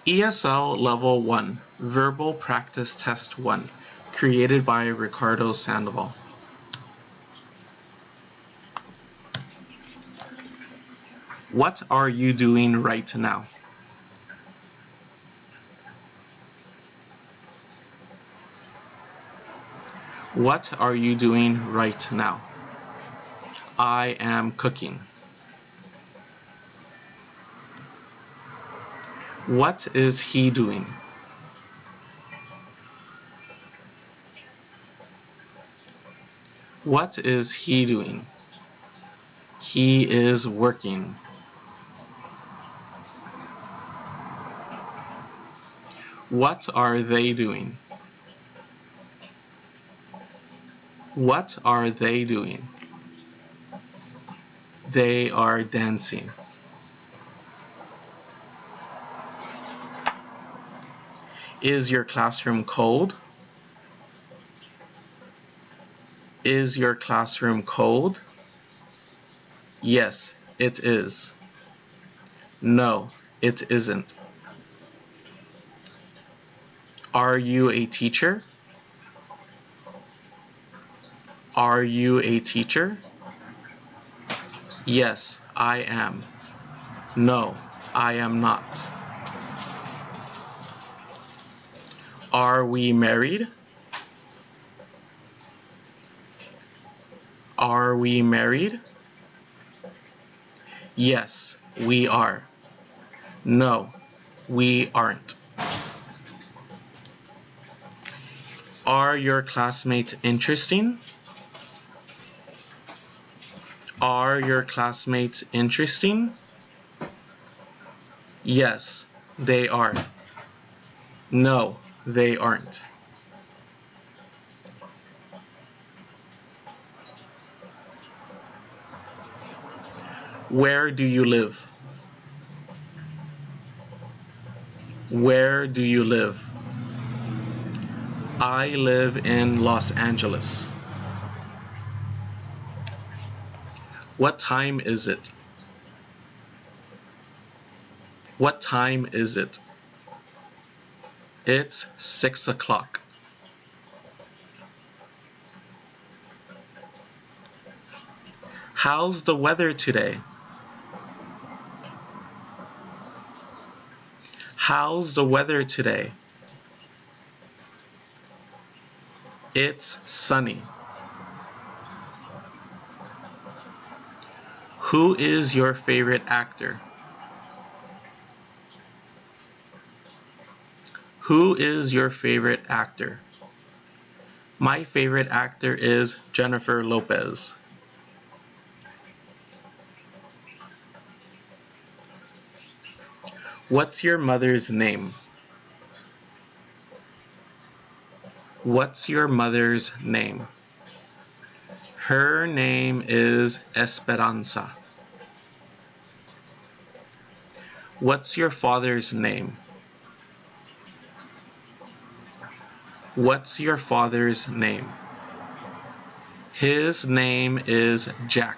ESL Level 1 Verbal Practice Test 1, created by Ricardo Sandoval. What are you doing right now? What are you doing right now? I am cooking. What is he doing? What is he doing? He is working. What are they doing? What are they doing? They are dancing. Is your classroom cold? Is your classroom cold? Yes, it is. No, it isn't. Are you a teacher? Are you a teacher? Yes, I am. No, I am not. Are we married? Are we married? Yes, we are. No, we aren't. Are your classmates interesting? Are your classmates interesting? Yes, they are. No, they aren't. Where do you live? Where do you live? I live in Los Angeles. What time is it? What time is it? It's 6 o'clock. How's the weather today? How's the weather today? It's sunny. Who is your favorite actor? Who is your favorite actor? My favorite actor is Jennifer Lopez. What's your mother's name? What's your mother's name? Her name is Esperanza. What's your father's name? What's your father's name? His name is Jack.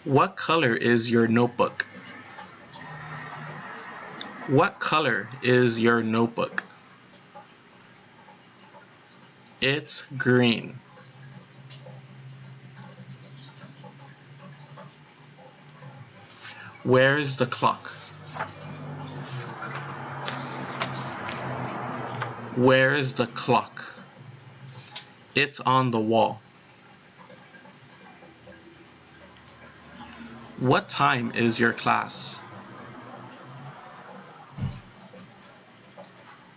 What color is your notebook? What color is your notebook? It's green. Where's the clock? Where's the clock? It's on the wall. What time is your class?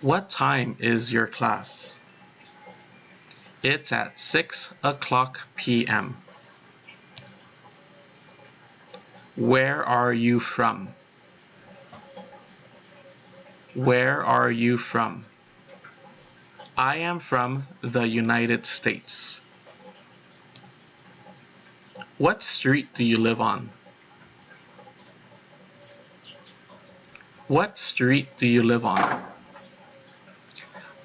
What time is your class? It's at 6 o'clock p.m. Where are you from? Where are you from? I am from the United States. What street do you live on? What street do you live on?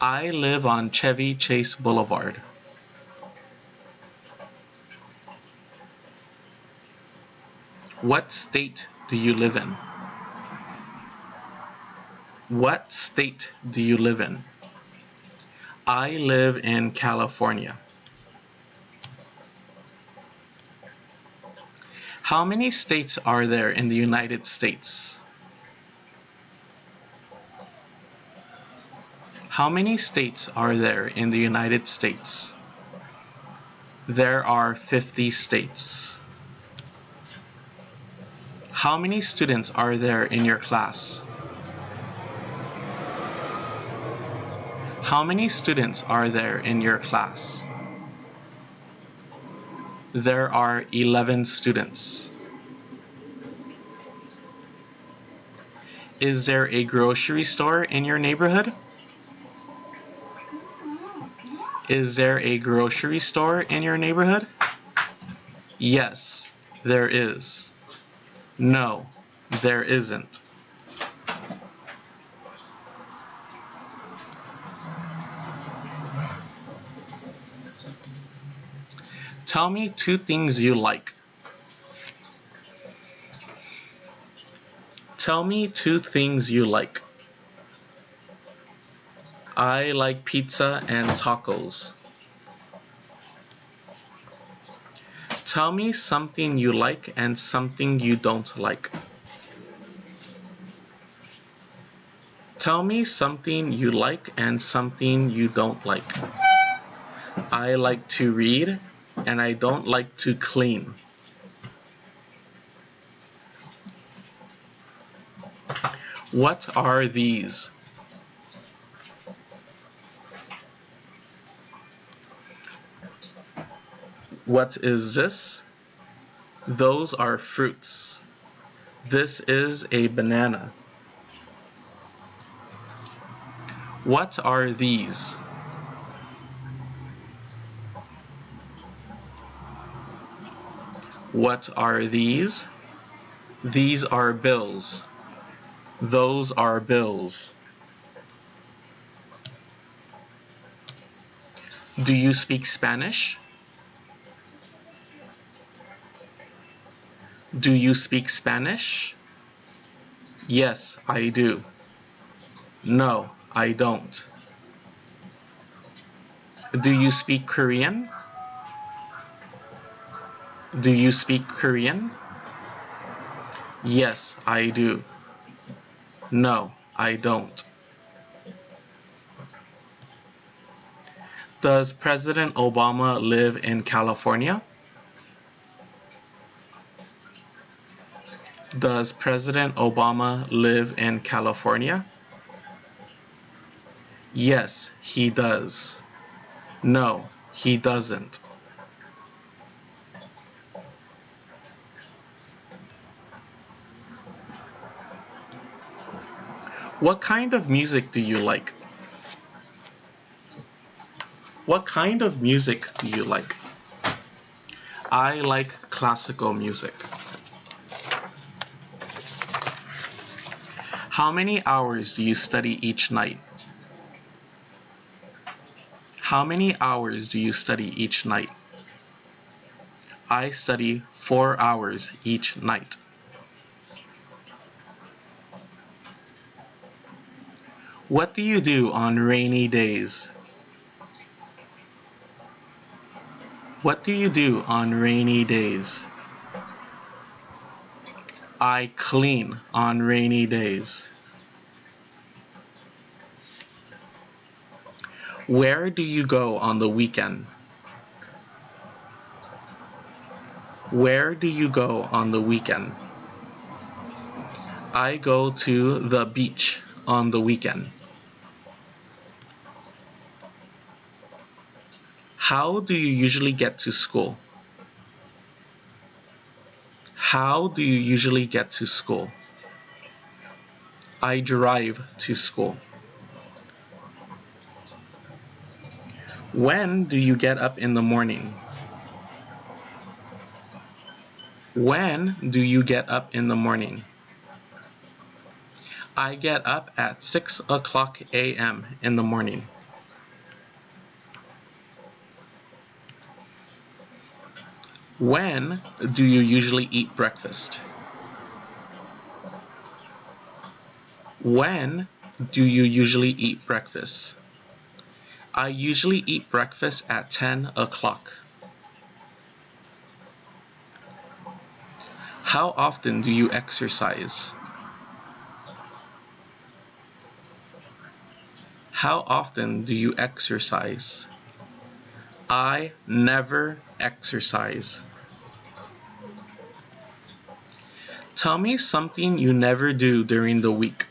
I live on Chevy Chase Boulevard. What state do you live in? What state do you live in? I live in California. How many states are there in the United States? How many states are there in the United States? There are 50 states. How many students are there in your class? How many students are there in your class? There are 11 students. Is there a grocery store in your neighborhood? Is there a grocery store in your neighborhood? Yes, there is. No, there isn't. Tell me two things you like. Tell me two things you like. I like pizza and tacos. Tell me something you like and something you don't like. Tell me something you like and something you don't like. I like to read and I don't like to clean. What are these? What is this? Those are fruits. This is a banana. What are these? What are these? These are bills. Those are bills. Do you speak Spanish? Do you speak Spanish? Yes, I do. No, I don't. Do you speak Korean? Do you speak Korean? Yes, I do. No, I don't. Does President Obama live in California? Does President Obama live in California? Yes, he does. No, he doesn't. What kind of music do you like? What kind of music do you like? I like classical music. How many hours do you study each night? How many hours do you study each night? I study 4 hours each night. What do you do on rainy days? What do you do on rainy days? I clean on rainy days. Where do you go on the weekend? Where do you go on the weekend? I go to the beach on the weekend. How do you usually get to school? How do you usually get to school? I drive to school. When do you get up in the morning? When do you get up in the morning? I get up at 6 o'clock a.m. in the morning. When do you usually eat breakfast? When do you usually eat breakfast? I usually eat breakfast at 10 o'clock. How often do you exercise? How often do you exercise? I never exercise. Tell me something you never do during the week.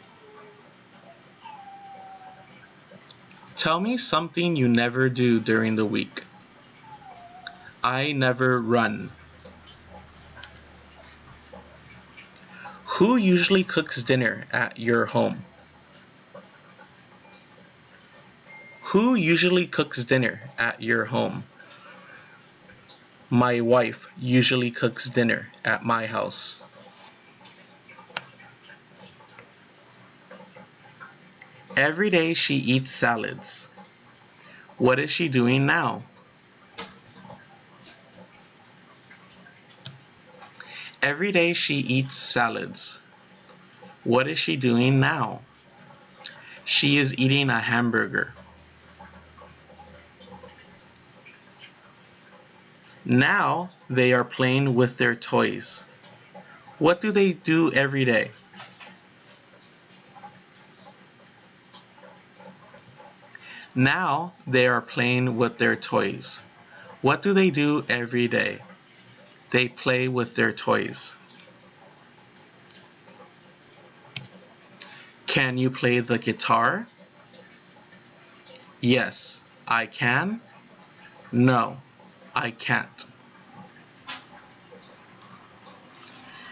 Tell me something you never do during the week. I never run. Who usually cooks dinner at your home? Who usually cooks dinner at your home? My wife usually cooks dinner at my house. Every day she eats salads. What is she doing now? Every day she eats salads. What is she doing now? She is eating a hamburger. Now they are playing with their toys. What do they do every day? Now they are playing with their toys. What do they do every day? They play with their toys. Can you play the guitar? Yes, I can. No, I can't.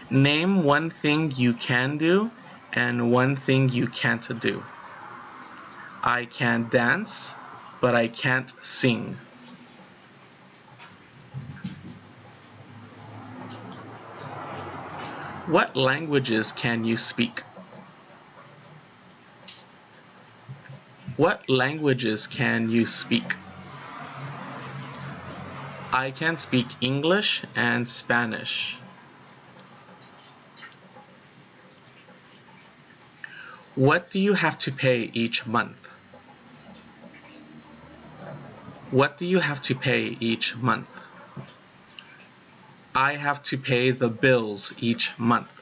Name one thing you can do and one thing you can't do. I can dance, but I can't sing. What languages can you speak? What languages can you speak? I can speak English and Spanish. What do you have to pay each month? What do you have to pay each month? I have to pay the bills each month.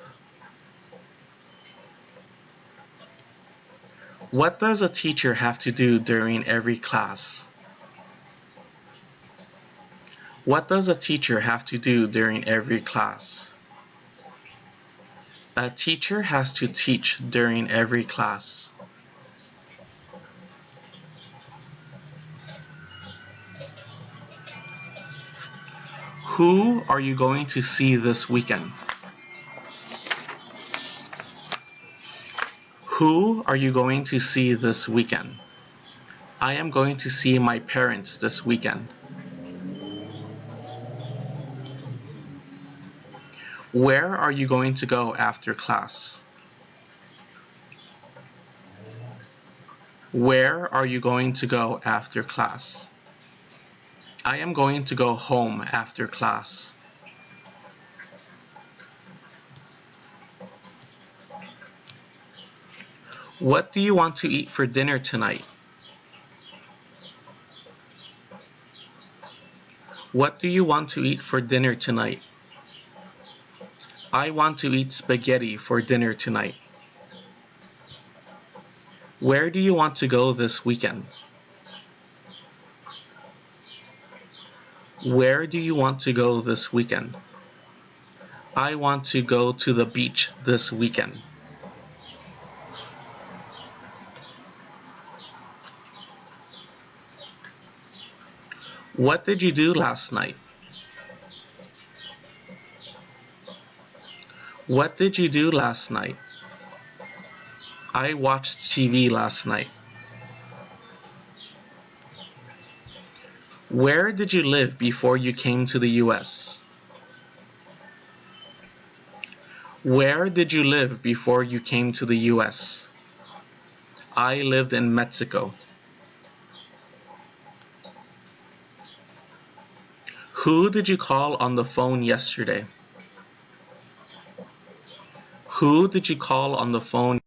What does a teacher have to do during every class? What does a teacher have to do during every class? A teacher has to teach during every class. Who are you going to see this weekend? Who are you going to see this weekend? I am going to see my parents this weekend. Where are you going to go after class? Where are you going to go after class? I am going to go home after class. What do you want to eat for dinner tonight? What do you want to eat for dinner tonight? I want to eat spaghetti for dinner tonight. Where do you want to go this weekend? Where do you want to go this weekend? I want to go to the beach this weekend. What did you do last night? What did you do last night? I watched TV last night. Where did you live before you came to the US? Where did you live before you came to the US? I lived in Mexico. Who did you call on the phone yesterday? Who did you call on the phone